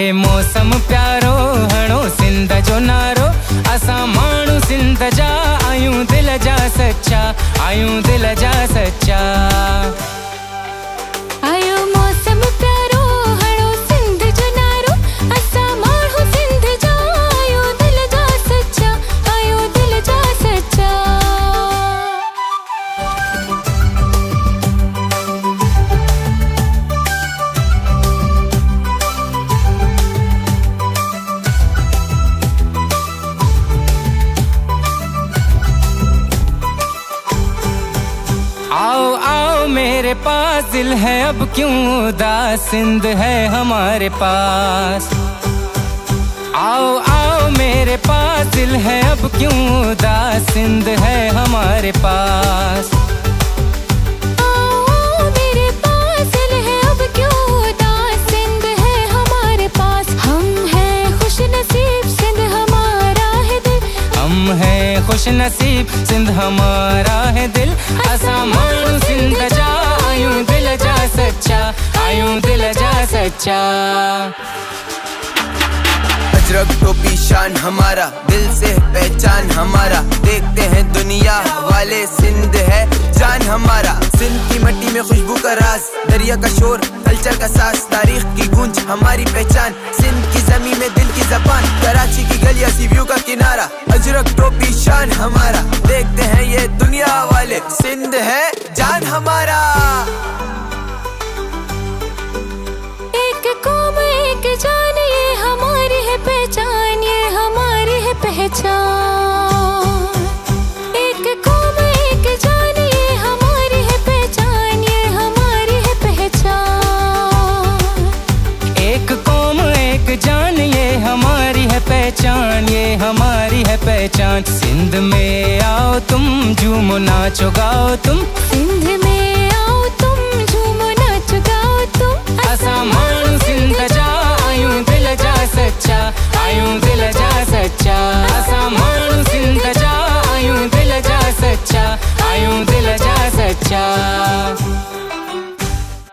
आहे मौसम प्यारो हणो सिंध जो नारो। असां माण्हू सिंध जा आयूं दिल जा सच्चा, आयूं दिल जा सच्चा। आयो मौसम प्यारो हणो सिंध जो नारो। असां माण्हू सिंध जा आयूं दिल जा सच्चा, आयूं दिल जा सच्चा। आओ आओ मेरे पास, दिल है अब क्यों उदास, सिंध है हमारे पास। आओ आओ मेरे पास, दिल है अब क्यों उदास, सिंध है हमारे पास। आओ मेरे पास, दिल है अब क्यों उदास, सिंध है हमारे पास। हम हैं खुश नसीब, सिंध हमारा है दिल। हम हैं खुश नसीब, सिंध हमारा है दिल। असां माण्हू सिंध जा आयूं दिल जा सच्चा, आयूं दिल जा सच्चा। अजरक टोपी शान हमारा, दिल से पहचान हमारा। देखते हैं दुनिया वाले, सिंध है जान हमारा। सिंध की मिट्टी में खुशबू का राज, दरिया का शोर कल्चर का सास। तारीख की गूंज हमारी पहचान, सिंध की जमीन में दिल की जबान। कराची की गलियां सी व्यू का किनारा, अजरक टोपी शान हमारा। देखते हैं ये दुनिया वाले, सिंध है जान हमारा। एक कौम एक जान, ये हमारी है पहचान, ये हमारी है पहचान। एक कौम एक जान, ये हमारी है पहचान, ये हमारी है पहचान। एक कौम एक जान, ये हमारी है पहचान, ये हमारी है पहचान। सिंध में आओ तुम, झूमो नाचो गाओ तुम। सिंध में आओ तुम, झूमो नाचो गाओ तुम। असां माण्हू सिंध जा आयूं दिल जा सच्चा, आयूं दिल जा सच्चा। असां माण्हू सिंध जा आयूं दिल जा सच्चा, आयूं दिल जा सच्चा।